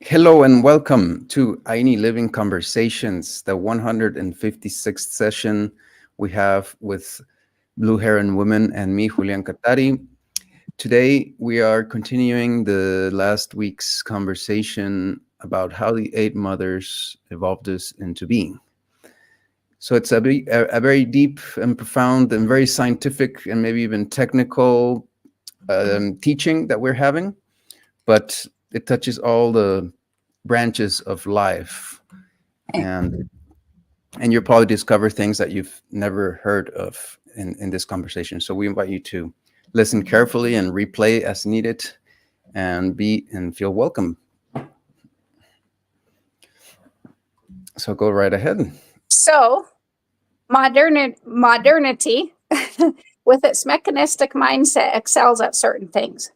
Hello and welcome to Aini Living Conversations, the 156th session we have with Blue Heron Women and me, Julian Katari. Today we are continuing the last week's conversation about how the eight mothers evolved us into being. So it's a very deep and profound and very scientific and maybe even technical teaching that we're having, but it touches all the branches of life, and you'll probably discover things that you've never heard of in this conversation. So we invite you to listen carefully and replay as needed and feel welcome. So go right ahead. So modernity with its mechanistic mindset excels at certain things: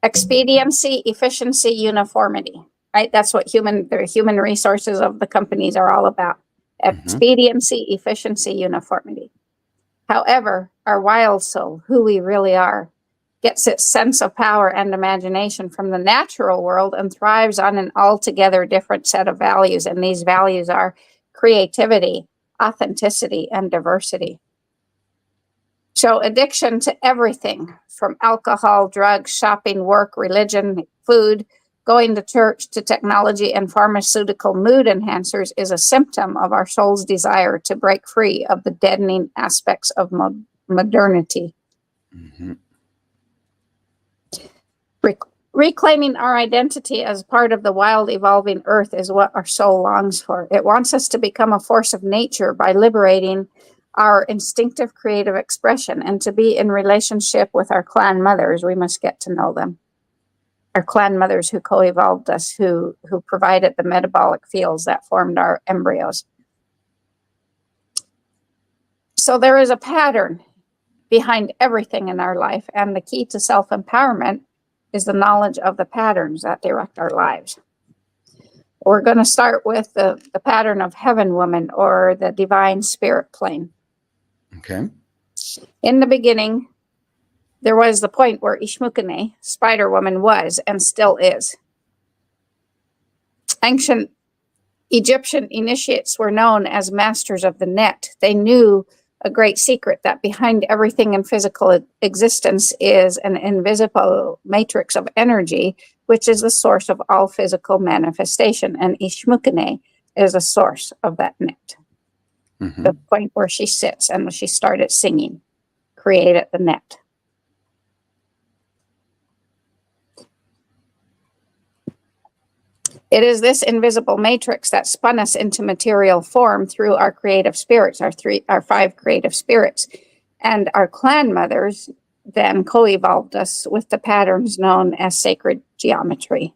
expediency, efficiency, uniformity. Right? That's what the human resources of the companies are all about. Expediency, efficiency, uniformity. However, our wild soul, who we really are, gets its sense of power and imagination from the natural world and thrives on an altogether different set of values. And these values are creativity, authenticity, and diversity. So addiction to everything from alcohol, drugs, shopping, work, religion, food, going to church, to technology and pharmaceutical mood enhancers is a symptom of our soul's desire to break free of the deadening aspects of modernity. Reclaiming our identity as part of the wild, evolving earth is what our soul longs for. It wants us to become a force of nature by liberating our instinctive creative expression, and to be in relationship with our clan mothers. We must get to know them. Our clan mothers who co-evolved us, who provided the metabolic fields that formed our embryos. So there is a pattern behind everything in our life, and the key to self-empowerment is the knowledge of the patterns that direct our lives. We're going to start with the pattern of heaven woman, or the divine spirit plane. Okay. In the beginning, there was the point where Ishmukene, Spider Woman, was and still is. Ancient Egyptian initiates were known as masters of the net. They knew a great secret, that behind everything in physical existence is an invisible matrix of energy, which is the source of all physical manifestation. And Ishmukene is a source of that net. The point where she sits and she started singing created the net. It is this invisible matrix that spun us into material form through our creative spirits, our five creative spirits. And our clan mothers then co-evolved us with the patterns known as sacred geometry.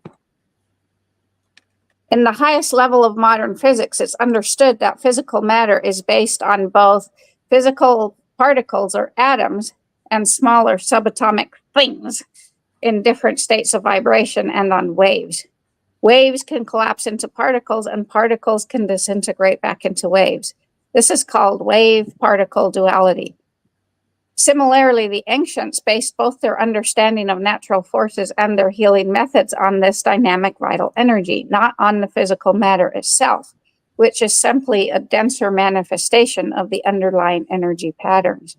In the highest level of modern physics, it's understood that physical matter is based on both physical particles, or atoms, and smaller subatomic things in different states of vibration, and on waves. Waves can collapse into particles, and particles can disintegrate back into waves. This is called wave-particle duality. Similarly, the ancients based both their understanding of natural forces and their healing methods on this dynamic vital energy, not on the physical matter itself, which is simply a denser manifestation of the underlying energy patterns.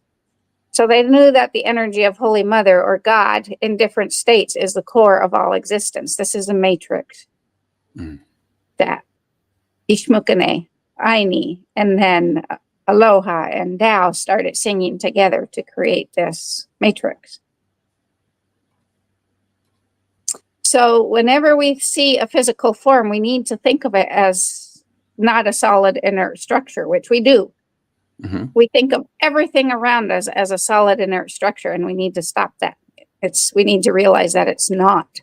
So they knew that the energy of Holy Mother, or God, in different states is the core of all existence. This is a matrix that Ishmukene, Aini, and then Aloha and Tao started singing together to create this matrix. So whenever we see a physical form, we need to think of it as not a solid inert structure, which we do. We think of everything around us as a solid inert structure, and we need to stop that. We need to realize that it's not.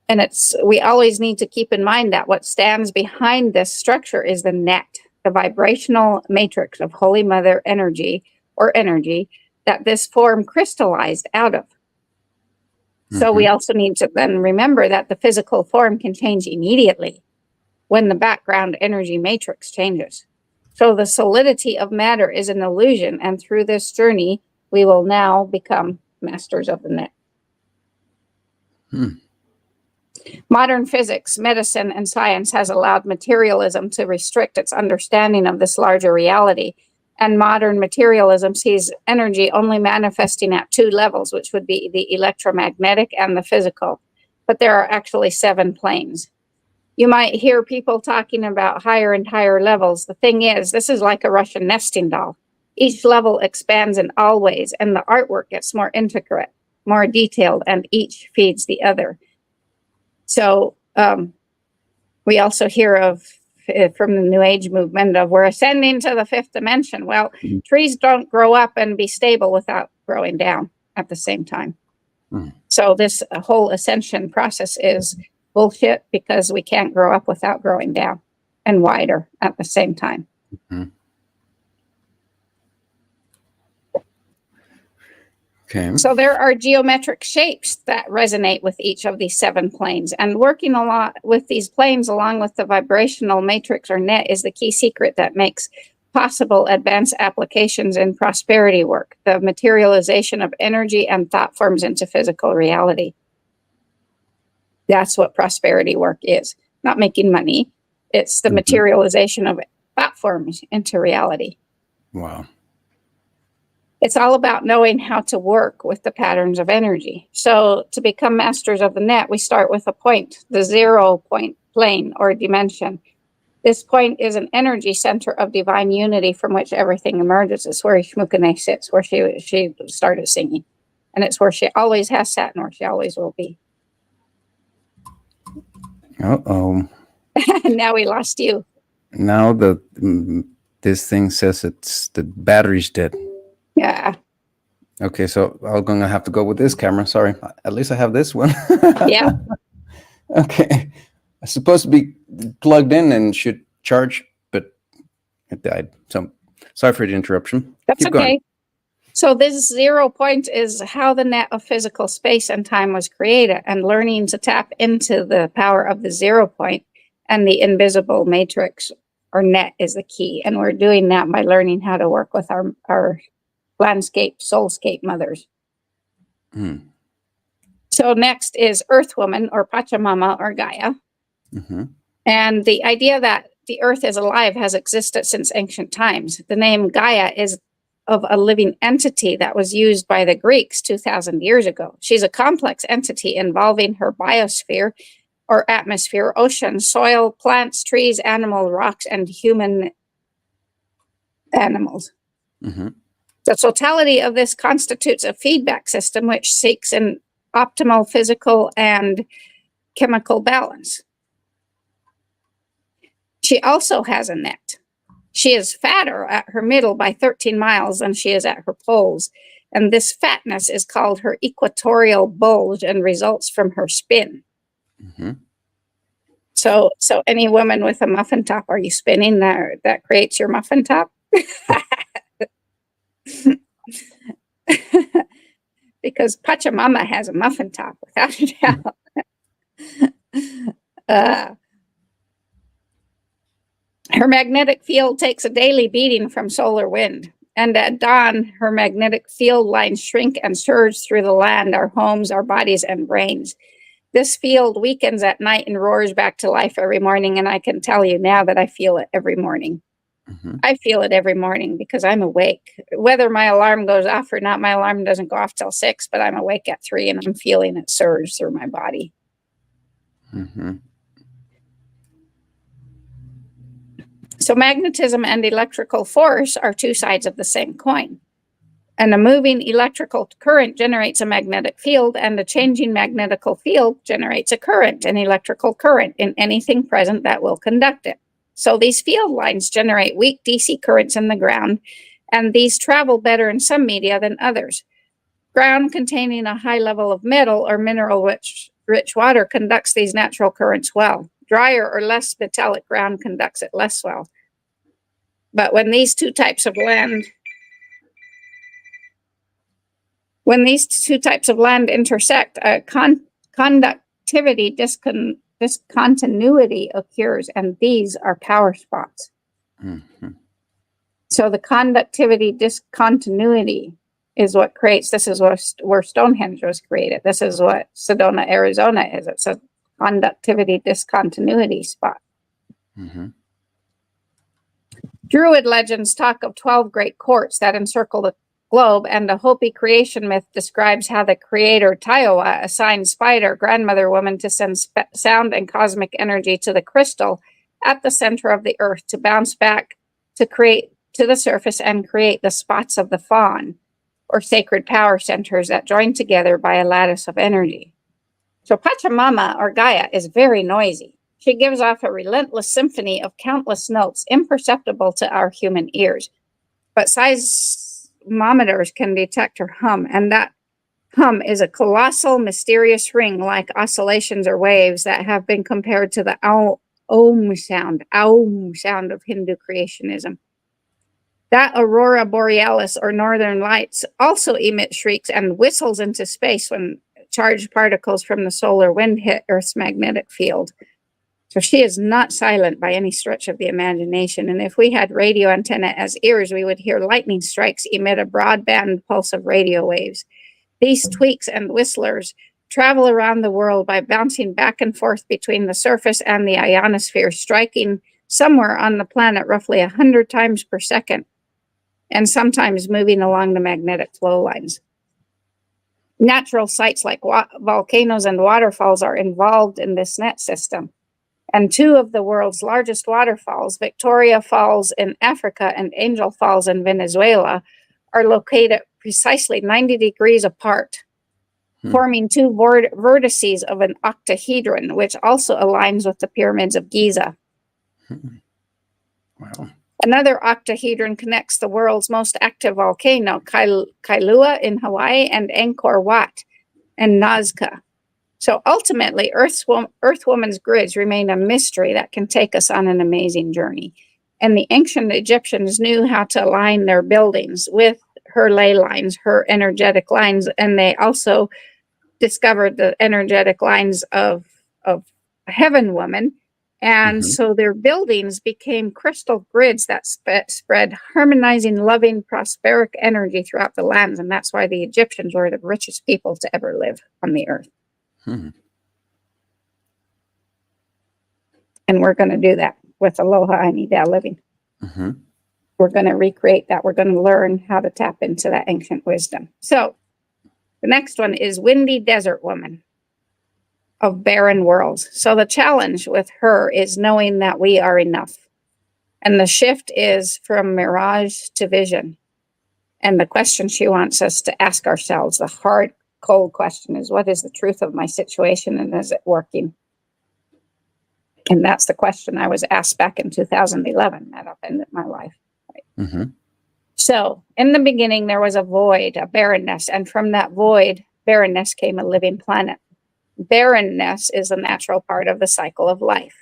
And we always need to keep in mind that what stands behind this structure is the net, the vibrational matrix of Holy Mother energy, or energy, that this form crystallized out of. So we also need to then remember that the physical form can change immediately when the background energy matrix changes. So the solidity of matter is an illusion, and through this journey, we will now become masters of the net. Modern physics, medicine, and science has allowed materialism to restrict its understanding of this larger reality. And modern materialism sees energy only manifesting at two levels, which would be the electromagnetic and the physical. But there are actually 7 planes. You might hear people talking about higher and higher levels. The thing is, this is like a Russian nesting doll. Each level expands in all ways, and the artwork gets more intricate, more detailed, and each feeds the other. So we also hear of from the New Age movement of we're ascending to the 5th dimension. Well, trees don't grow up and be stable without growing down at the same time. So this whole ascension process is bullshit because we can't grow up without growing down and wider at the same time. Okay. So there are geometric shapes that resonate with each of these 7 planes, and working a lot with these planes along with the vibrational matrix or net is the key secret that makes possible advanced applications in prosperity work, the materialization of energy and thought forms into physical reality. That's what prosperity work is. Not making money. It's the materialization of thought forms into reality. Wow. It's all about knowing how to work with the patterns of energy. So to become masters of the net, we start with a point, the 0 point plane or dimension. This point is an energy center of divine unity from which everything emerges. It's where Shmukane sits, where she started singing. And it's where she always has sat and where she always will be. Uh-oh. Now we lost you. Now this thing says the battery's dead. Yeah. Okay, so I'm going to have to go with this camera. Sorry. At least I have this one. Yeah. Okay. It's supposed to be plugged in and should charge, but it died. So sorry for the interruption. That's Keep okay. going. So this 0 point is how the net of physical space and time was created, and learning to tap into the power of the 0 point and the invisible matrix or net is the key. And we're doing that by learning how to work with our landscape, soulscape mothers. So next is Earth Woman or Pachamama or Gaia. And the idea that the earth is alive has existed since ancient times. The name Gaia is of a living entity that was used by the Greeks 2,000 years ago. She's a complex entity involving her biosphere or atmosphere, ocean, soil, plants, trees, animal, rocks, and human animals. The totality of this constitutes a feedback system which seeks an optimal physical and chemical balance. She also has a net. She is fatter at her middle by 13 miles than she is at her poles. And this fatness is called her equatorial bulge and results from her spin. So any woman with a muffin top, are you spinning there? That creates your muffin top? Because Pachamama has a muffin top, without a doubt. Her magnetic field takes a daily beating from solar wind. And at dawn, her magnetic field lines shrink and surge through the land, our homes, our bodies, and brains. This field weakens at night and roars back to life every morning. And I can tell you now that I feel it every morning. I feel it every morning because I'm awake. Whether my alarm goes off or not, my alarm doesn't go off till 6, but I'm awake at 3 and I'm feeling it surge through my body. So magnetism and electrical force are 2 sides of the same coin. And a moving electrical current generates a magnetic field, and a changing magnetical field generates a current, an electrical current, in anything present that will conduct it. So these field lines generate weak DC currents in the ground, and these travel better in some media than others. Ground containing a high level of metal or mineral-rich water conducts these natural currents well. Drier or less metallic ground conducts it less well. But when these two types of land intersect, a conductivity discontinuity occurs, and these are power spots. So the conductivity discontinuity is what creates, this is where Stonehenge was created. This is what Sedona, Arizona is. It's a conductivity discontinuity spot. Mm-hmm. Druid legends talk of 12 great courts that encircle the globe, and the Hopi creation myth describes how the creator Tiowa assigned Spider, grandmother woman, to send sound and cosmic energy to the crystal at the center of the earth to bounce back to the surface and create the spots of the fawn, or sacred power centers that join together by a lattice of energy. So Pachamama, or Gaia, is very noisy. She gives off a relentless symphony of countless notes imperceptible to our human ears. But seismometers can detect her hum, and that hum is a colossal, mysterious ring like oscillations or waves that have been compared to the Aum sound of Hindu creationism. That aurora borealis, or northern lights, also emit shrieks and whistles into space when charged particles from the solar wind hit Earth's magnetic field. So she is not silent by any stretch of the imagination. And if we had radio antenna as ears, we would hear lightning strikes emit a broadband pulse of radio waves. These tweaks and whistlers travel around the world by bouncing back and forth between the surface and the ionosphere, striking somewhere on the planet roughly 100 times per second, and sometimes moving along the magnetic flow lines. Natural sites like volcanoes and waterfalls are involved in this net system. And two of the world's largest waterfalls, Victoria Falls in Africa and Angel Falls in Venezuela, are located precisely 90 degrees apart, forming two vertices of an octahedron, which also aligns with the pyramids of Giza. Wow. Another octahedron connects the world's most active volcano, Kailua in Hawaii, and Angkor Wat and Nazca. So ultimately, Earthwoman's grids remain a mystery that can take us on an amazing journey. And the ancient Egyptians knew how to align their buildings with her ley lines, her energetic lines, and they also discovered the energetic lines of Heaven Woman. And so their buildings became crystal grids that spread harmonizing, loving, prosperic energy throughout the lands. And that's why the Egyptians were the richest people to ever live on the earth. And we're going to do that with Aloha Ainida Living. We're going to recreate that. We're going to learn how to tap into that ancient wisdom. So the next one is Windy Desert Woman of Barren Worlds. So the challenge with her is knowing that we are enough. And the shift is from mirage to vision. And the question she wants us to ask ourselves, the hard, cold question, is what is the truth of my situation and is it working? And that's the question I was asked back in 2011 that upended my life. Right? So in the beginning, there was a void, a barrenness. And from that void, barrenness came a living planet. Barrenness is a natural part of the cycle of life.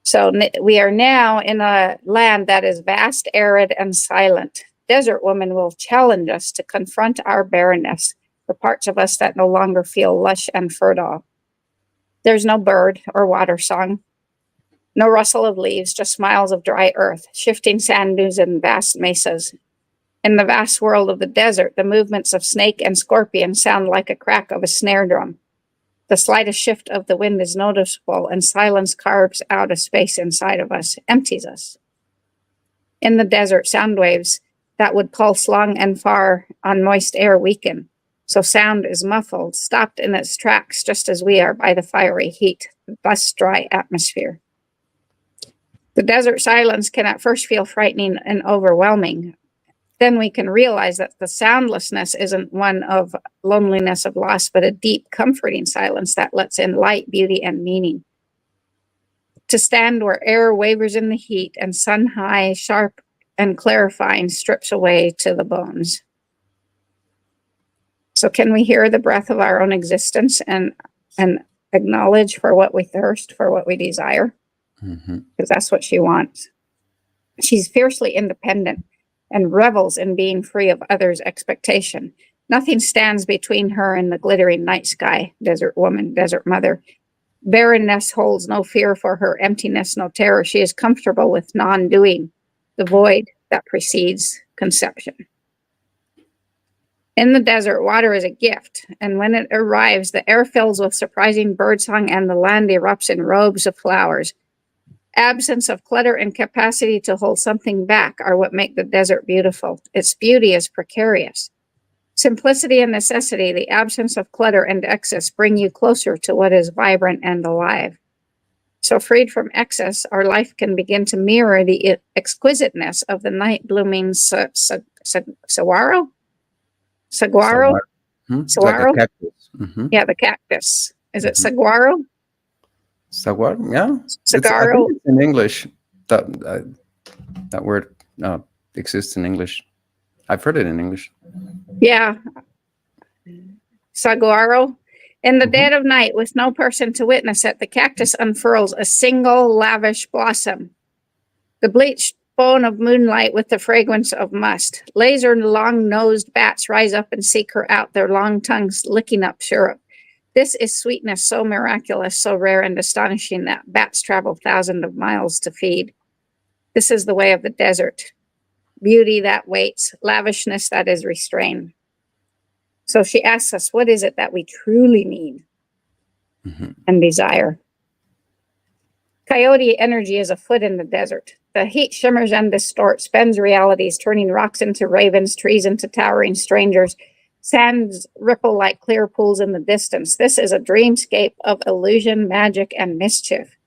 So we are now in a land that is vast, arid, and silent. Desert Woman will challenge us to confront our barrenness, the parts of us that no longer feel lush and fertile. There's no bird or water song, no rustle of leaves, just miles of dry earth, shifting sand dunes and vast mesas. In the vast world of the desert, the movements of snake and scorpion sound like a crack of a snare drum. The slightest shift of the wind is noticeable, and silence carves out a space inside of us, empties us. In the desert, sound waves that would pulse long and far on moist air weaken. So sound is muffled, stopped in its tracks, just as we are by the fiery heat, thus dry atmosphere. The desert silence can at first feel frightening and overwhelming. Then we can realize that the soundlessness isn't one of loneliness of loss, but a deep, comforting silence that lets in light, beauty, and meaning. To stand where air wavers in the heat and sun high, sharp and clarifying, strips away to the bones. So can we hear the breath of our own existence and acknowledge for what we thirst, for what we desire? Because that's what she wants. She's fiercely independent and revels in being free of others' expectation. Nothing stands between her and the glittering night sky, Desert Woman, Desert Mother. Barrenness holds no fear for her, emptiness, no terror. She is comfortable with non-doing, the void that precedes conception. In the desert, water is a gift, and when it arrives, the air fills with surprising birdsong and the land erupts in robes of flowers. Absence of clutter and capacity to hold something back are what make the desert beautiful. Its beauty is precarious. Simplicity and necessity, the absence of clutter and excess, bring you closer to what is vibrant and alive. So, freed from excess, our life can begin to mirror the exquisiteness of the night blooming saguaro. Saguaro? Saguaro. It's like a Saguaro? cactus. Yeah, the cactus. Is it Hmm. saguaro? Saguaro, yeah. It's, I think Saguaro? it's in English. That that word exists in English. I've heard it in English. Yeah, saguaro. In the Hmm. dead of night, with no person to witness it, the cactus unfurls a single lavish blossom. The bleached bone of moonlight with the fragrance of musk. Laser long-nosed bats rise up and seek her out, their long tongues licking up syrup. This is sweetness so miraculous, so rare and astonishing that bats travel thousands of miles to feed. This is the way of the desert. Beauty that waits, lavishness that is restrained. So she asks us, what is it that we truly need Hmm. and desire? Coyote energy is afoot in the desert. The heat shimmers and distorts, bends realities, turning rocks into ravens, trees into towering strangers. Sands ripple like clear pools in the distance. This is a dreamscape of illusion, magic, and mischief.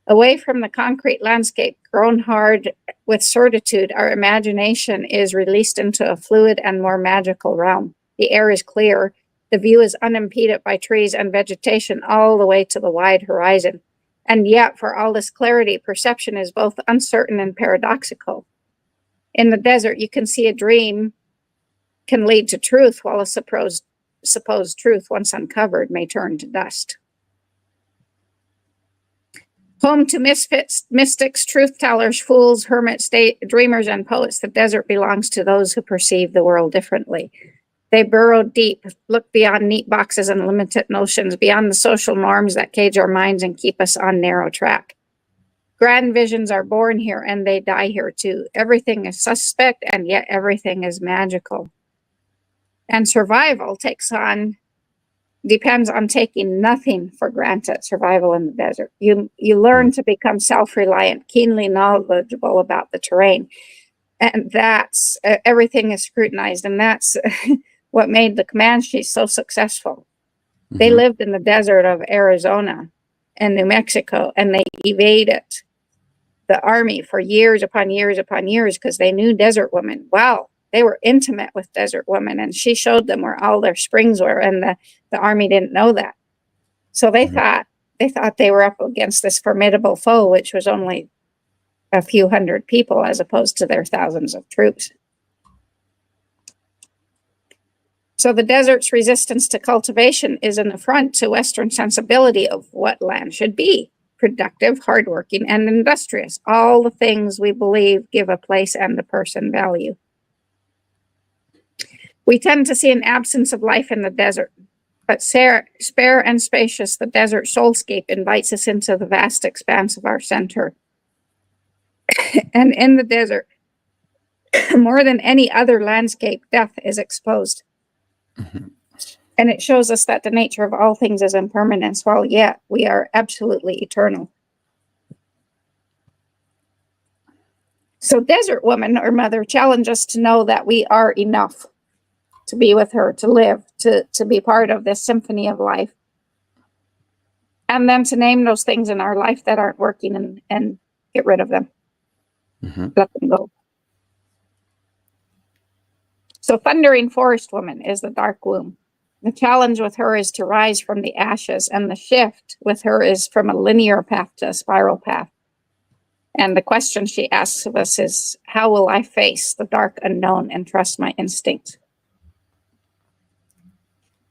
Away from the concrete landscape, grown hard with certitude, our imagination is released into a fluid and more magical realm. The air is clear. The view is unimpeded by trees and vegetation all the way to the wide horizon. And yet, for all this clarity, perception is both uncertain and paradoxical. In the desert, you can see a dream can lead to truth, while a supposed truth, once uncovered, may turn to dust. Home to misfits, mystics, truth tellers, fools, hermits, dreamers, and poets, the desert belongs to those who perceive the world differently. They burrow deep, look beyond neat boxes and limited notions, beyond the social norms that cage our minds and keep us on narrow track. Grand visions are born here and they die here too. Everything is suspect and yet everything is magical. And survival depends on taking nothing for granted. Survival in the desert. You learn to become self-reliant, keenly knowledgeable about the terrain. And that's everything is scrutinized, and that's what made the Comanches so successful. They Hmm. lived in the desert of Arizona and New Mexico, and they evaded the army for years upon years upon years because they knew desert women well. They were intimate with desert women, and she showed them where all their springs were, and the army didn't know that. So they thought they were up against this formidable foe, which was only a few hundred people as opposed to their thousands of troops. So the desert's resistance to cultivation is an affront to Western sensibility of what land should be: productive, hardworking, and industrious. All the things we believe give a place and a person value. We tend to see an absence of life in the desert, but spare and spacious, the desert soulscape invites us into the vast expanse of our center. And in the desert, more than any other landscape, death is exposed. Hmm. And it shows us that the nature of all things is impermanence, while yet we are absolutely eternal. So Desert Woman, or Mother, challenge us to know that we are enough to be with her, to live, to be part of this symphony of life. And then to name those things in our life that aren't working and get rid of them. Hmm. Let them go. So Thundering Forest Woman is the dark womb. The challenge with her is to rise from the ashes, and the shift with her is from a linear path to a spiral path. And the question she asks of us is, how will I face the dark unknown and trust my instinct?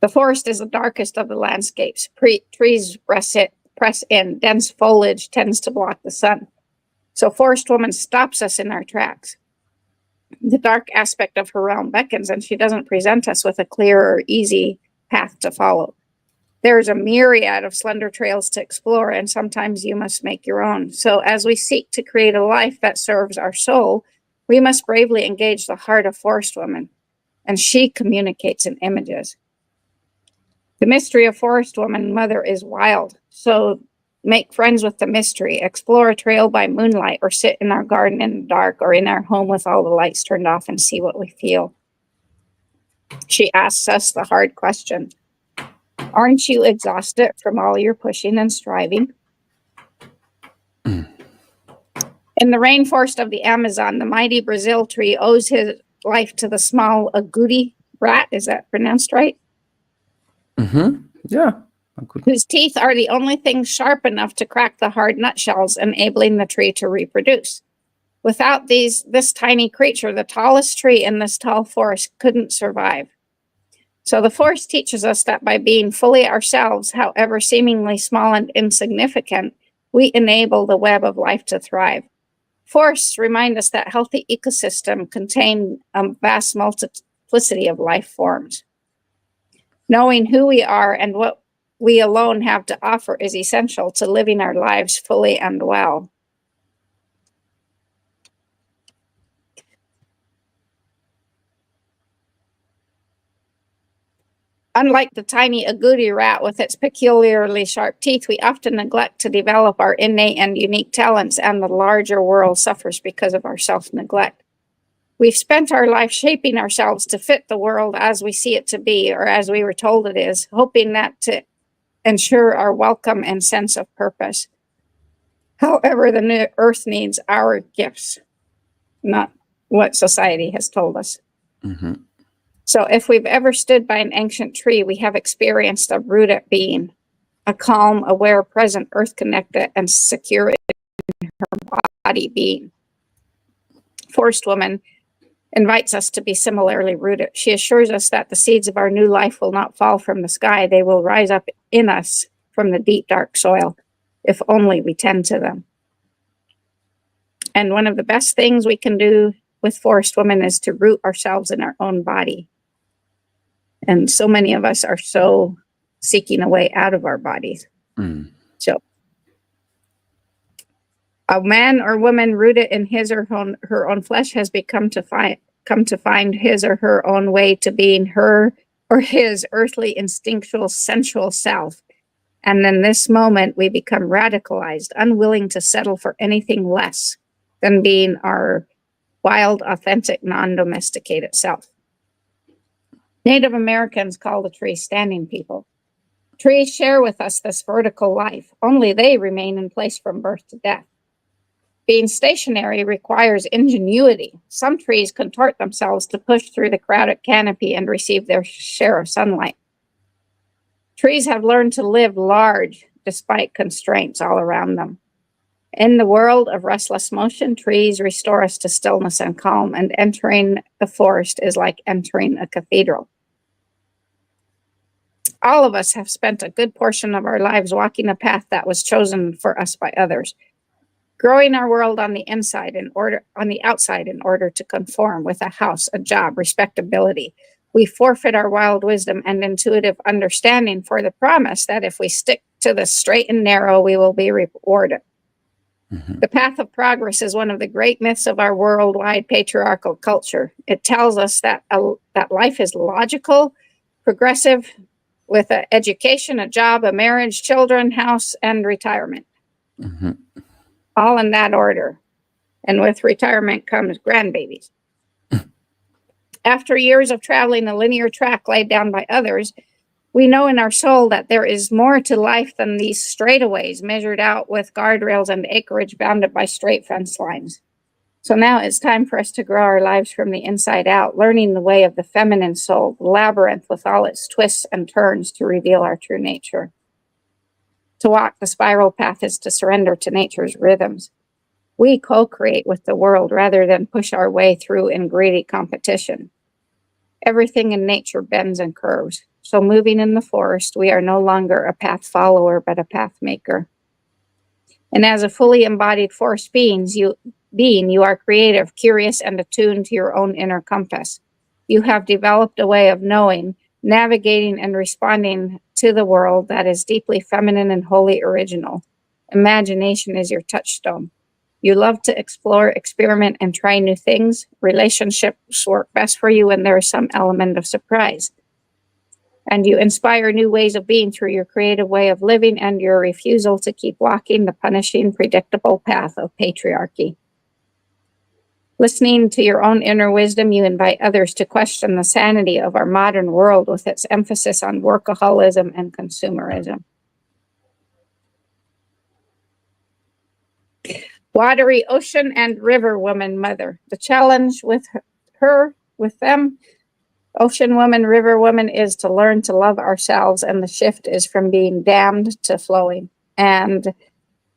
The forest is the darkest of the landscapes. Trees press in. Dense foliage tends to block the sun. So Forest Woman stops us in our tracks. The dark aspect of her realm beckons, and she doesn't present us with a clear or easy path to follow. There's a myriad of slender trails to explore, and sometimes you must make your own. So as we seek to create a life that serves our soul, we must bravely engage the heart of Forest Woman and she communicates in images. The mystery of Forest Woman Mother is wild, so make friends with the mystery. Explore a trail by moonlight, or sit in our garden in the dark, or in our home with all the lights turned off, and see what we feel. She asks us the hard question. Aren't you exhausted from all your pushing and striving? In the rainforest of the Amazon, the mighty Brazil tree owes his life to the small agouti rat. Is that pronounced right? Yeah. Whose teeth are the only things sharp enough to crack the hard nutshells, enabling the tree to reproduce. Without this tiny creature, the tallest tree in this tall forest couldn't survive. So the forest teaches us that by being fully ourselves, however seemingly small and insignificant, we enable the web of life to thrive. Forests remind us that healthy ecosystem contain a vast multiplicity of life forms. Knowing who we are and what we alone have to offer is essential to living our lives fully and well. Unlike the tiny agouti rat with its peculiarly sharp teeth, we often neglect to develop our innate and unique talents, and the larger world suffers because of our self-neglect. We've spent our life shaping ourselves to fit the world as we see it to be, or as we were told it is, hoping that to ensure our welcome and sense of purpose. However, the earth needs our gifts, not what society has told us. So if we've ever stood by an ancient tree, we have experienced a rooted being, a calm, aware, present, earth-connected, and secure in her body being. Forest Woman invites us to be similarly rooted. She assures us that the seeds of our new life will not fall from the sky. They will rise up in us from the deep, dark soil, if only we tend to them. And one of the best things we can do with Forest Woman is to root ourselves in our own body. And so many of us are so seeking a way out of our bodies. So a man or woman rooted in his or her own flesh has come to find his or her own way to being her or his earthly, instinctual, sensual self. And in this moment, we become radicalized, unwilling to settle for anything less than being our wild, authentic, non-domesticated self. Native Americans call the tree standing people. Trees share with us this vertical life, only they remain in place from birth to death. Being stationary requires ingenuity. Some trees contort themselves to push through the crowded canopy and receive their share of sunlight. Trees have learned to live large despite constraints all around them. In the world of restless motion, trees restore us to stillness and calm, and entering the forest is like entering a cathedral. All of us have spent a good portion of our lives walking a path that was chosen for us by others, growing our world on the outside in order to conform with a house, a job, respectability. We forfeit our wild wisdom and intuitive understanding for the promise that if we stick to the straight and narrow, we will be rewarded. The path of progress is one of the great myths of our worldwide patriarchal culture. It tells us that life is logical, progressive, with an education, a job, a marriage, children, house, and retirement. All in that order. And with retirement comes grandbabies. After years of traveling a linear track laid down by others, we know in our soul that there is more to life than these straightaways measured out with guardrails and acreage bounded by straight fence lines. So now it's time for us to grow our lives from the inside out, learning the way of the feminine soul, the labyrinth with all its twists and turns to reveal our true nature. To walk the spiral path is to surrender to nature's rhythms. We co-create with the world rather than push our way through in greedy competition. Everything in nature bends and curves. So moving in the forest, we are no longer a path follower, but a path maker. And as a fully embodied forest being, you are creative, curious, and attuned to your own inner compass. You have developed a way of knowing, navigating, and responding to the world that is deeply feminine and wholly original. Imagination is your touchstone. You love to explore, experiment, and try new things. Relationships work best for you when there is some element of surprise. And you inspire new ways of being through your creative way of living and your refusal to keep walking the punishing, predictable path of patriarchy. Listening to your own inner wisdom, you invite others to question the sanity of our modern world with its emphasis on workaholism and consumerism. Watery ocean and river woman mother. The challenge with them, ocean woman, river woman, is to learn to love ourselves, and the shift is from being damned to flowing. And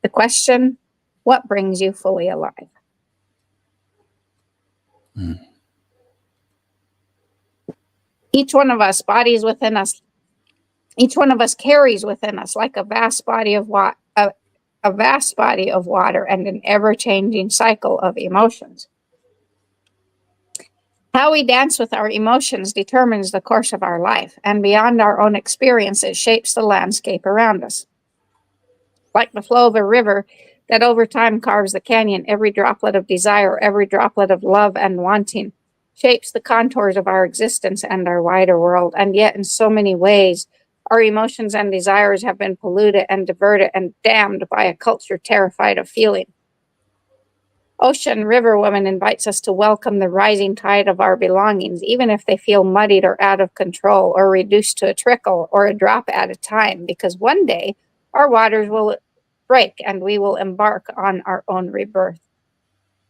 the question, what brings you fully alive? Each one of us, bodies within us, each one of us carries within us like a vast body of water, a vast body of water and an ever-changing cycle of emotions. How we dance with our emotions determines the course of our life, and beyond our own experience, it shapes the landscape around us. Like the flow of a river that over time carves the canyon, every droplet of desire, every droplet of love and wanting shapes the contours of our existence and our wider world. And yet, in so many ways, our emotions and desires have been polluted and diverted and damned by a culture terrified of feeling. Ocean River Woman invites us to welcome the rising tide of our belongings, even if they feel muddied or out of control or reduced to a trickle or a drop at a time, because one day our waters will break and we will embark on our own rebirth.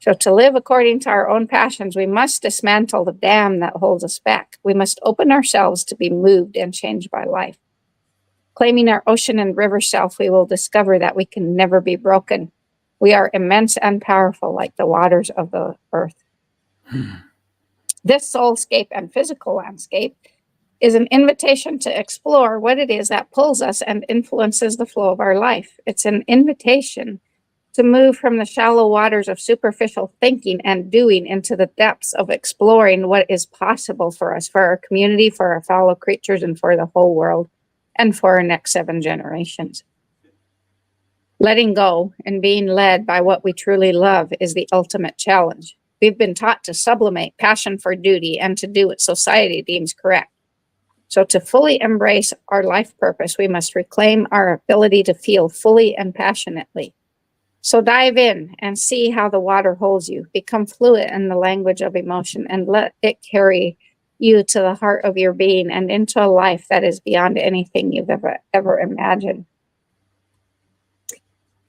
So to live according to our own passions, we must dismantle the dam that holds us back. We must open ourselves to be moved and changed by life. Claiming our ocean and river self, we will discover that we can never be broken. We are immense and powerful like the waters of the earth. This soulscape and physical landscape is an invitation to explore what it is that pulls us and influences the flow of our life. It's an invitation to move from the shallow waters of superficial thinking and doing into the depths of exploring what is possible for us, for our community, for our fellow creatures, and for the whole world, and for our next 7 generations. Letting go and being led by what we truly love is the ultimate challenge. We've been taught to sublimate passion for duty and to do what society deems correct. So to fully embrace our life purpose, we must reclaim our ability to feel fully and passionately. So dive in and see how the water holds you. Become fluent in the language of emotion and let it carry you to the heart of your being and into a life that is beyond anything you've ever imagined.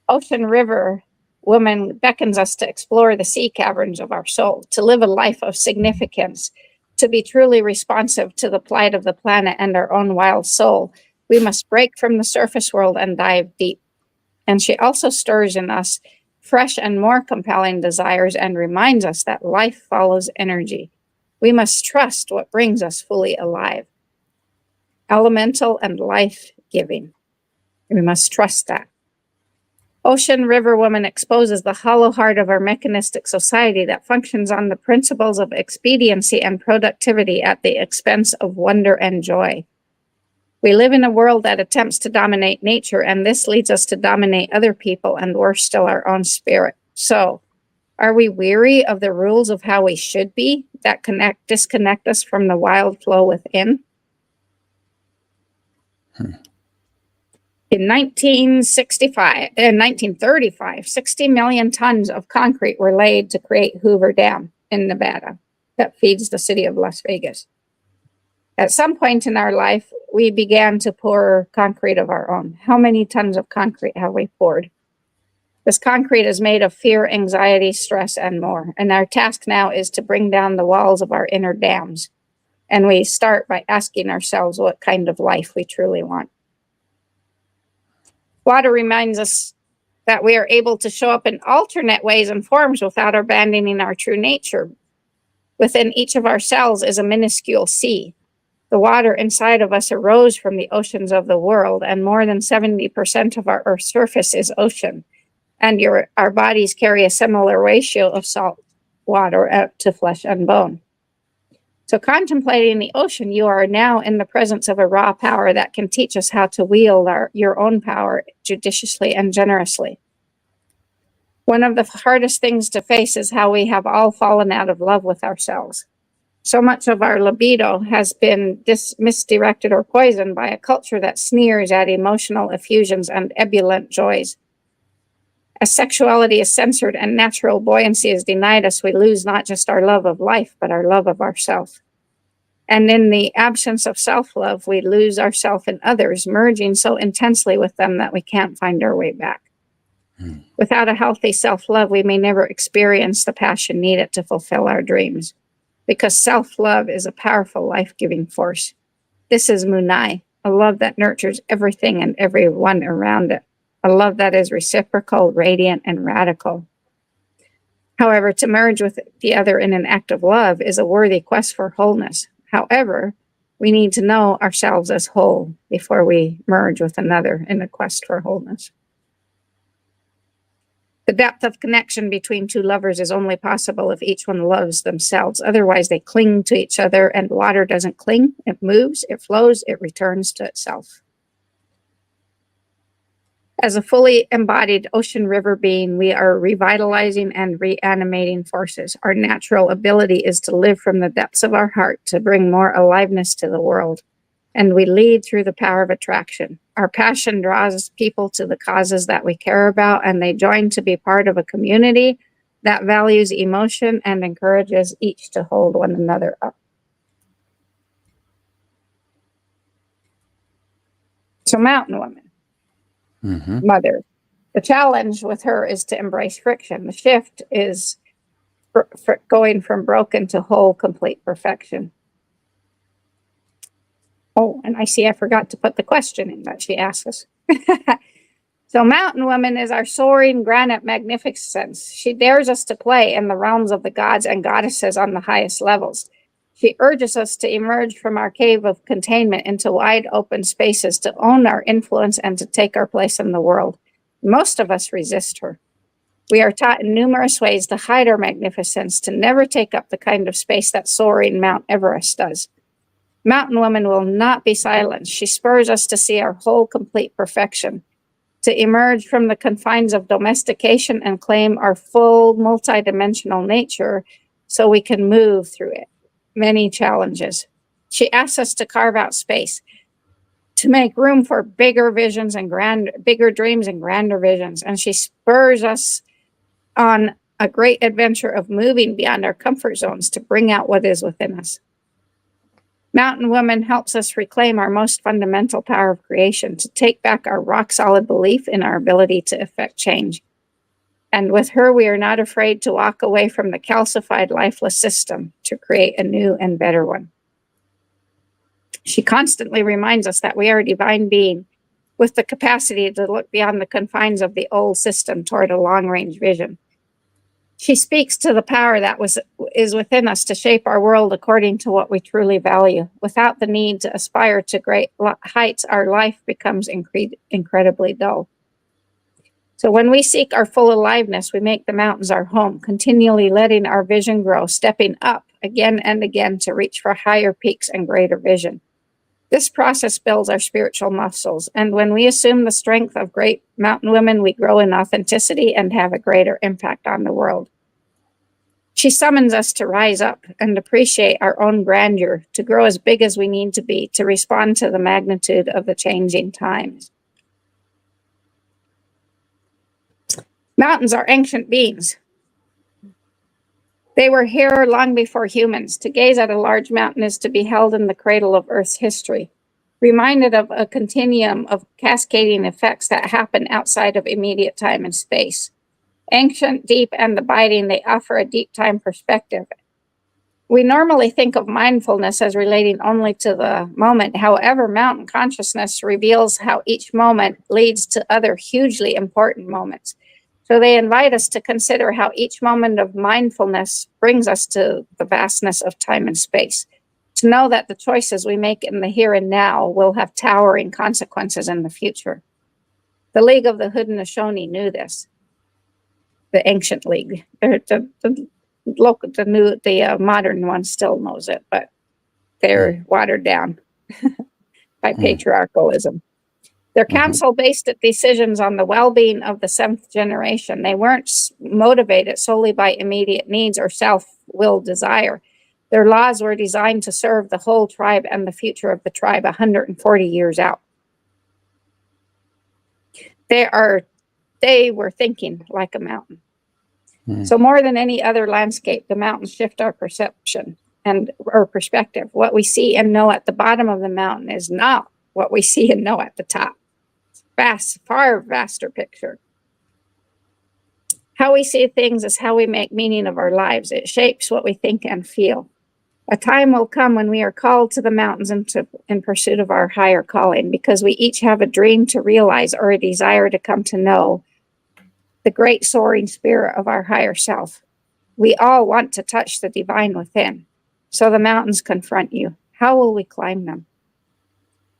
Ocean River Woman beckons us to explore the sea caverns of our soul, to live a life of significance, to be truly responsive to the plight of the planet and our own wild soul. We must break from the surface world and dive deep. And she also stirs in us fresh and more compelling desires and reminds us that life follows energy. We must trust what brings us fully alive. Elemental and life-giving. We must trust that. Ocean River Woman exposes the hollow heart of our mechanistic society that functions on the principles of expediency and productivity at the expense of wonder and joy. We live in a world that attempts to dominate nature, and this leads us to dominate other people and worse still, our own spirit. So, are we weary of the rules of how we should be that disconnect us from the wild flow within? In 1935, 60 million tons of concrete were laid to create Hoover Dam in Nevada that feeds the city of Las Vegas. At some point in our life, we began to pour concrete of our own. How many tons of concrete have we poured? This concrete is made of fear, anxiety, stress, and more. And our task now is to bring down the walls of our inner dams. And we start by asking ourselves what kind of life we truly want. Water reminds us that we are able to show up in alternate ways and forms without abandoning our true nature. Within each of our cells is a minuscule sea. The water inside of us arose from the oceans of the world, and more than 70% of our Earth's surface is ocean. And our bodies carry a similar ratio of salt water to flesh and bone. So contemplating the ocean, you are now in the presence of a raw power that can teach us how to wield your own power judiciously and generously. One of the hardest things to face is how we have all fallen out of love with ourselves. So much of our libido has been misdirected or poisoned by a culture that sneers at emotional effusions and ebullient joys. As sexuality is censored and natural buoyancy is denied us, we lose not just our love of life, but our love of ourself. And in the absence of self-love, we lose ourself in others, merging so intensely with them that we can't find our way back. Without a healthy self-love, we may never experience the passion needed to fulfill our dreams, because self-love is a powerful life-giving force. This is Munai, a love that nurtures everything and everyone around it, a love that is reciprocal, radiant, and radical. However, to merge with the other in an act of love is a worthy quest for wholeness. However, we need to know ourselves as whole before we merge with another in a quest for wholeness. The depth of connection between two lovers is only possible if each one loves themselves. Otherwise, they cling to each other, and water doesn't cling. It moves, it flows, it returns to itself. As a fully embodied ocean river being, we are revitalizing and reanimating forces. Our natural ability is to live from the depths of our heart, to bring more aliveness to the world. And we lead through the power of attraction. Our passion draws people to the causes that we care about, and they join to be part of a community that values emotion and encourages each to hold one another up. So, Mountain Woman, mother. The challenge with her is to embrace friction. The shift is going from broken to whole, complete perfection. Oh, and I see I forgot to put the question in that she asked us. So Mountain Woman is our soaring granite magnificence. She dares us to play in the realms of the gods and goddesses on the highest levels. She urges us to emerge from our cave of containment into wide open spaces, to own our influence and to take our place in the world. Most of us resist her. We are taught in numerous ways to hide our magnificence, to never take up the kind of space that soaring Mount Everest does. Mountain Woman will not be silenced. She spurs us to see our whole, complete perfection, to emerge from the confines of domestication and claim our full, multidimensional nature so we can move through it. Many challenges. She asks us to carve out space, to make room for bigger visions and bigger dreams and grander visions. And she spurs us on a great adventure of moving beyond our comfort zones to bring out what is within us. Mountain Woman helps us reclaim our most fundamental power of creation, to take back our rock-solid belief in our ability to effect change. And with her, we are not afraid to walk away from the calcified, lifeless system to create a new and better one. She constantly reminds us that we are a divine being with the capacity to look beyond the confines of the old system toward a long-range vision. She speaks to the power that is within us to shape our world according to what we truly value. Without the need to aspire to great heights, our life becomes incredibly dull. So when we seek our full aliveness, we make the mountains our home, continually letting our vision grow, stepping up again and again to reach for higher peaks and greater vision. This process builds our spiritual muscles, and when we assume the strength of great mountain women, we grow in authenticity and have a greater impact on the world. She summons us to rise up and appreciate our own grandeur, to grow as big as we need to be, to respond to the magnitude of the changing times. Mountains are ancient beings. They were here long before humans. To gaze at a large mountain is to be held in the cradle of Earth's history, reminded of a continuum of cascading effects that happen outside of immediate time and space. Ancient, deep, and abiding, they offer a deep time perspective. We normally think of mindfulness as relating only to the moment. However, mountain consciousness reveals how each moment leads to other hugely important moments. So they invite us to consider how each moment of mindfulness brings us to the vastness of time and space, to know that the choices we make in the here and now will have towering consequences in the future. The League of the Haudenosaunee knew this. The ancient league, the modern one still knows it, but they're watered down by patriarchalism. Their Hmm. council based its decisions on the well-being of the seventh generation. They weren't motivated solely by immediate needs or self-willed desire. Their laws were designed to serve the whole tribe and the future of the tribe 140 years out. They were thinking like a mountain. Hmm. So more than any other landscape, the mountains shift our perception and our perspective. What we see and know at the bottom of the mountain is not what we see and know at the top. Far vaster picture. How we see things is how we make meaning of our lives. It shapes what we think and feel. A time will come when we are called to the mountains in pursuit of our higher calling, because we each have a dream to realize or a desire to come to know the great soaring spirit of our higher self. We all want to touch the divine within. So the mountains confront you. How will we climb them?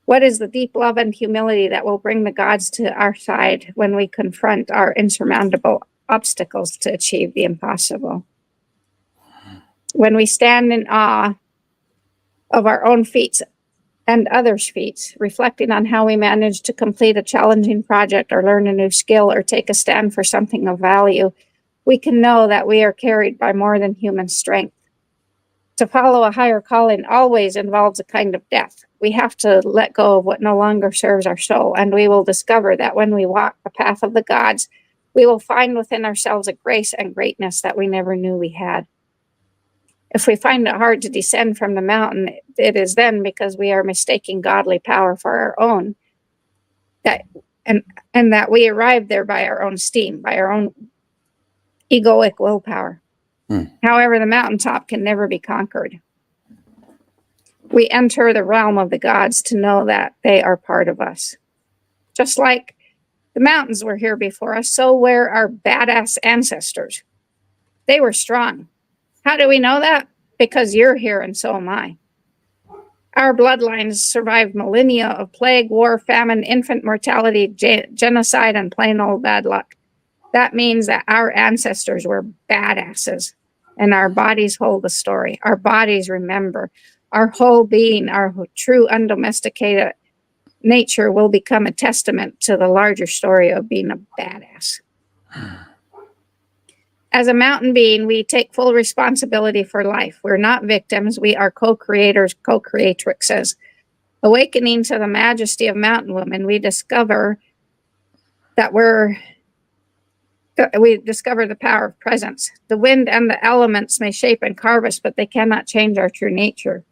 What is the deep love and humility that will bring the gods to our side when we confront our insurmountable obstacles to achieve the impossible? When we stand in awe of our own feats and others' feats, reflecting on how we managed to complete a challenging project or learn a new skill or take a stand for something of value, we can know that we are carried by more than human strength. To follow a higher calling always involves a kind of death. We have to let go of what no longer serves our soul, and we will discover that when we walk the path of the gods, we will find within ourselves a grace and greatness that we never knew we had. If we find it hard to descend from the mountain, it is then because we are mistaking godly power for our own, and that we arrived there by our own steam, by our own egoic willpower. Hmm. However, the mountaintop can never be conquered. We enter the realm of the gods to know that they are part of us. Just like the mountains were here before us, so were our badass ancestors. They were strong. How do we know that? Because you're here and so am I. Our bloodlines survived millennia of plague, war, famine, infant mortality, genocide, and plain old bad luck. That means that our ancestors were badasses, and our bodies hold the story. Our bodies remember. Our whole being, our true undomesticated nature will become a testament to the larger story of being a badass. As a mountain being, we take full responsibility for life. We're not victims. We are co-creators, co-creatrixes. Awakening to the majesty of mountain women, we discover the power of presence. The wind and the elements may shape and carve us, but they cannot change our true nature.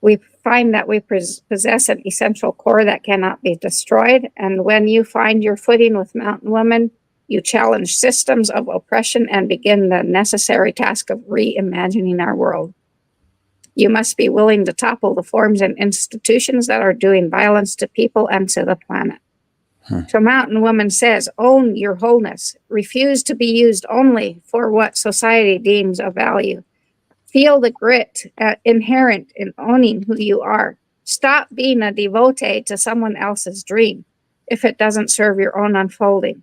We find that we possess an essential core that cannot be destroyed. And when you find your footing with mountain women, you challenge systems of oppression and begin the necessary task of reimagining our world. You must be willing to topple the forms and institutions that are doing violence to people and to the planet. So Mountain Woman says, own your wholeness. Refuse to be used only for what society deems of value. Feel the grit inherent in owning who you are. Stop being a devotee to someone else's dream if it doesn't serve your own unfolding.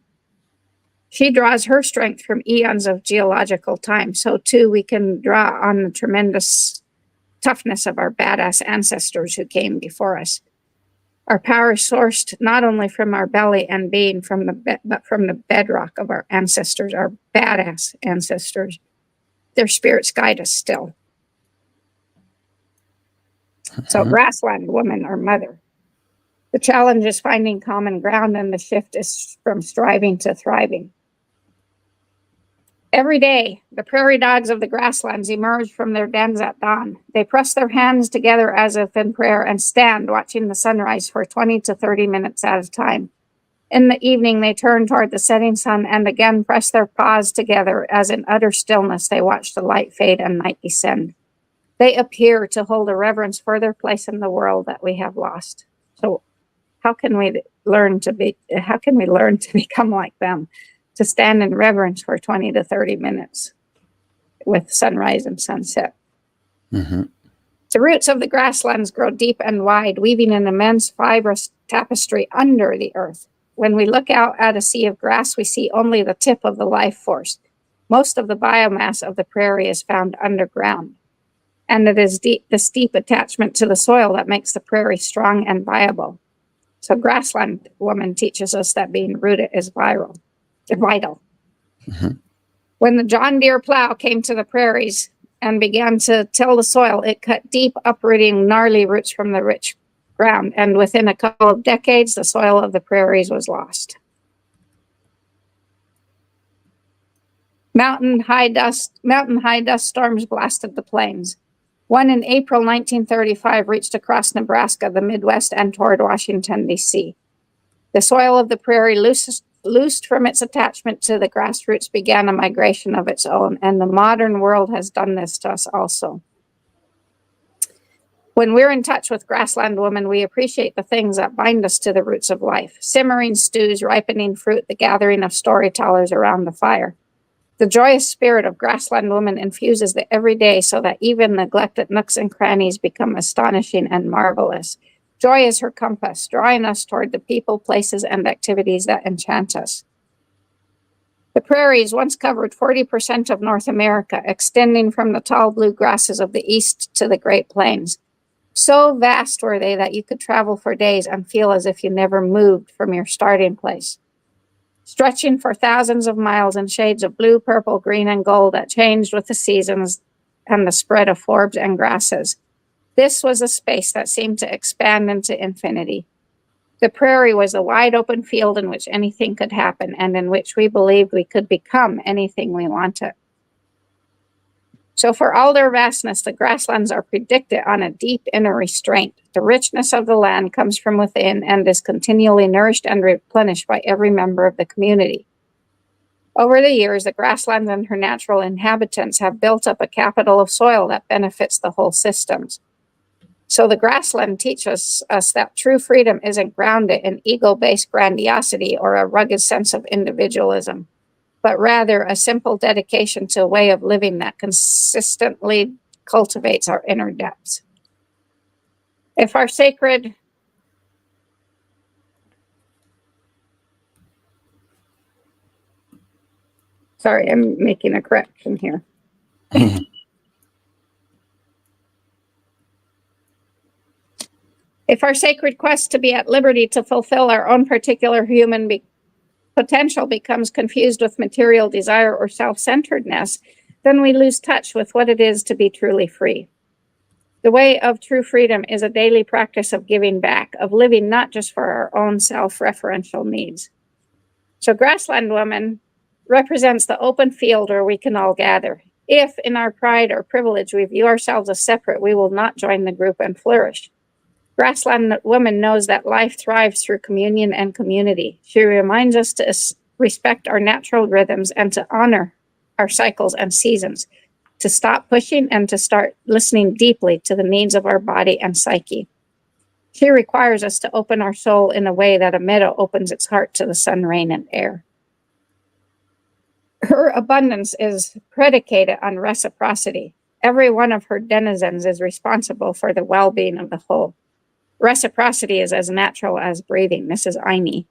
She draws her strength from eons of geological time. So too, we can draw on the tremendous toughness of our badass ancestors who came before us. Our power is sourced not only from our belly and being, but from the bedrock of our ancestors, our badass ancestors. Their spirits guide us still. So grassland woman or mother. The challenge is finding common ground, and the shift is from striving to thriving. Every day, the prairie dogs of the grasslands emerge from their dens at dawn. They press their hands together as if in prayer and stand watching the sunrise for 20 to 30 minutes at a time. In the evening, they turn toward the setting sun and again press their paws together as in utter stillness they watch the light fade and night descend. They appear to hold a reverence for their place in the world that we have lost. So how can we learn to become like them? To stand in reverence for 20 to 30 minutes with sunrise and sunset. Mm-hmm. The roots of the grasslands grow deep and wide, weaving an immense fibrous tapestry under the earth. When we look out at a sea of grass, we see only the tip of the life force. Most of the biomass of the prairie is found underground, and it is the steep attachment to the soil that makes the prairie strong and viable. So Grassland Woman teaches us that being rooted is vital. Mhm. When the John Deere plow came to the prairies and began to till the soil, it cut deep, uprooting gnarly roots from the rich ground. And within a couple of decades, the soil of the prairies was lost. Mountain high dust storms blasted the plains. One in April 1935 reached across Nebraska, the Midwest, and toward Washington, D.C. The soil of the prairie, loosed from its attachment to the grassroots, began a migration of its own, and the modern world has done this to us also. When we're in touch with Grassland Woman, we appreciate the things that bind us to the roots of life: simmering stews, ripening fruit, the gathering of storytellers around the fire. The joyous spirit of Grassland Woman infuses the everyday so that even neglected nooks and crannies become astonishing and marvelous. Joy is her compass, drawing us toward the people, places, and activities that enchant us. The prairies once covered 40% of North America, extending from the tall blue grasses of the east to the Great Plains. So vast were they that you could travel for days and feel as if you never moved from your starting place. Stretching for thousands of miles in shades of blue, purple, green, and gold that changed with the seasons and the spread of forbs and grasses. This was a space that seemed to expand into infinity. The prairie was a wide open field in which anything could happen and in which we believed we could become anything we wanted. So for all their vastness, the grasslands are predicted on a deep inner restraint. The richness of the land comes from within and is continually nourished and replenished by every member of the community. Over the years, the grasslands and her natural inhabitants have built up a capital of soil that benefits the whole systems. So the grassland teaches us that true freedom isn't grounded in ego-based grandiosity or a rugged sense of individualism, but rather a simple dedication to a way of living that consistently cultivates our inner depths. If our sacred Sorry, I'm making a correction here. If our sacred quest to be at liberty to fulfill our own particular human potential becomes confused with material desire or self-centeredness, then we lose touch with what it is to be truly free. The way of true freedom is a daily practice of giving back, of living not just for our own self-referential needs. So Grassland Woman represents the open field where we can all gather. If in our pride or privilege we view ourselves as separate, we will not join the group and flourish. Grassland Woman knows that life thrives through communion and community. She reminds us to respect our natural rhythms and to honor our cycles and seasons, to stop pushing and to start listening deeply to the needs of our body and psyche. She requires us to open our soul in a way that a meadow opens its heart to the sun, rain, and air. Her abundance is predicated on reciprocity. Every one of her denizens is responsible for the well-being of the whole. Reciprocity is as natural as breathing. This is Aini.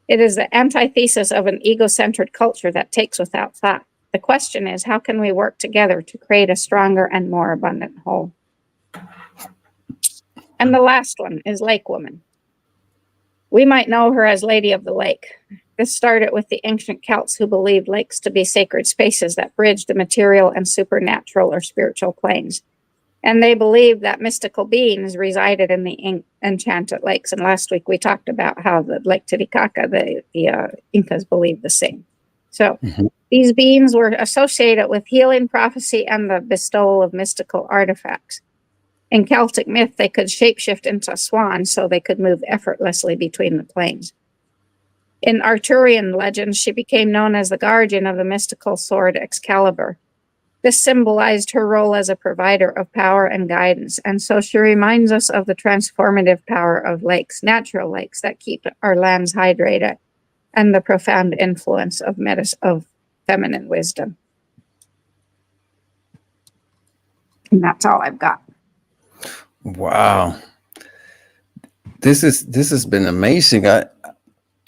It is the antithesis of an ego-centered culture that takes without thought. The question is, how can we work together to create a stronger and more abundant whole? And the last one is Lake Woman. We might know her as Lady of the Lake. This started with the ancient Celts who believed lakes to be sacred spaces that bridge the material and supernatural or spiritual planes. And they believed that mystical beings resided in the enchanted lakes. And last week we talked about how the Lake Titicaca, the Incas believed the same. So these beings were associated with healing, prophecy, and the bestowal of mystical artifacts. In Celtic myth, they could shapeshift into swans so they could move effortlessly between the planes. In Arthurian legends, she became known as the guardian of the mystical sword Excalibur. This symbolized her role as a provider of power and guidance, and so she reminds us of the transformative power of lakes, natural lakes that keep our lands hydrated, and the profound influence of feminine wisdom. And that's all I've got. Wow. This has been amazing.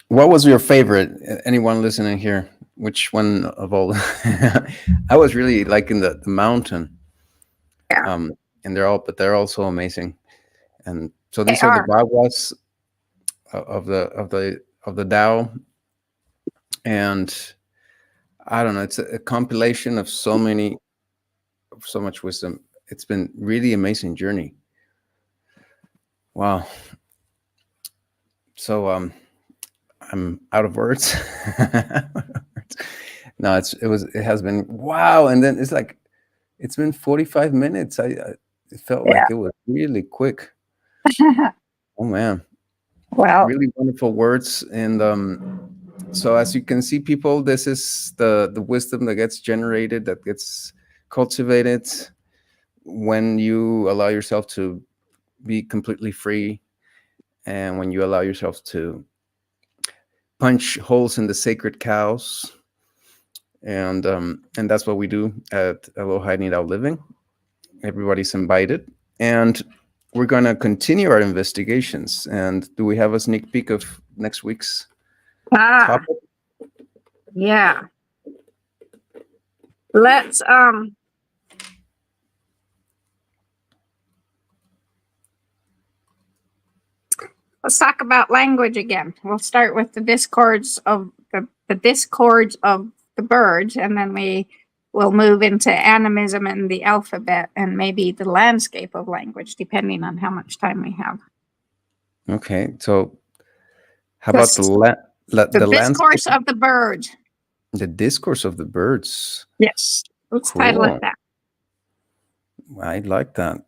What was your favorite? Anyone listening here? Which one of all? I was really liking the mountain. Yeah. And they're all so amazing. And so They these are the are. Baguas of the Tao, and I don't know. It's a compilation of so much wisdom. It's been really amazing journey. Wow. So I'm out of words. No, it has been wow, and then it's like it's been 45 minutes. It felt Yeah. like it was really quick. Oh man, Well, really wonderful words. And so as you can see, people, this is the wisdom that gets generated, that gets cultivated when you allow yourself to be completely free, and when you allow yourself to punch holes in the sacred cows. And that's what we do at Aloha Need Out Living. Everybody's invited, and we're going to continue our investigations. And do we have a sneak peek of next week's ah, topic? yeah. Let's let's talk about language again. We'll start with the discords of the discords of the birds, and then we will move into animism and the alphabet, and maybe the landscape of language, depending on how much time we have. Okay, so how about This, the the landscape, discourse of the birds. the discourse of the birds? Yes, let's title it Cool. that. I like that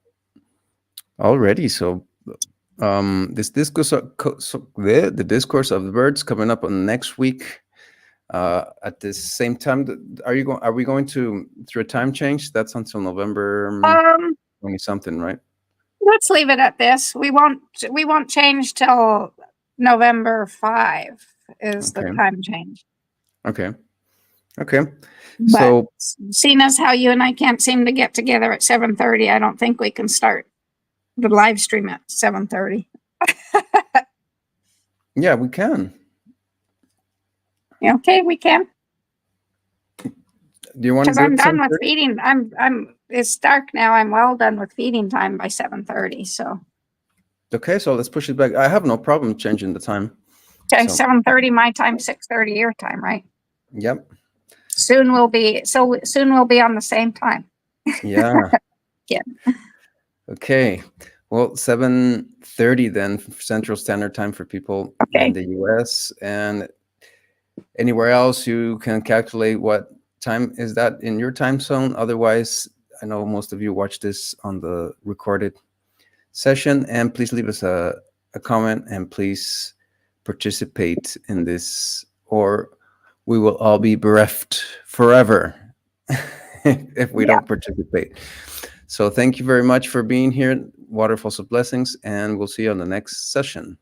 already. So this discourse the discourse of the birds coming up on next week at the same time. Are we going to through a time change? That's until November Um, 20 something, right? let's leave it at this. We won't change till November 5 is the Okay. time change. Okay. Okay. But So seeing as how you and I can't seem to get together at 7:30, I don't think we can start the live stream at 7:30. yeah, we can. Okay, we can. Do you want to Because do I'm it done with 7:30? feeding. It's dark now. I'm well done with feeding time by 7:30. So Okay, so let's push it back. I have no problem changing the time. okay, So 7:30 my time, 6:30 your time, right? yep. Soon we'll be on the same time. Yeah. Yeah. Okay. Well, 7:30 then Central Standard Time for people in Okay. the US, and anywhere else you can calculate what time is that in your time zone. Otherwise, I know most of you watch this on the recorded session, and please leave us a comment, and please participate in this, or we will all be bereft forever if we Yeah. don't participate. So thank you very much for being here. Waterfalls of Blessings, and we'll see you on the next session.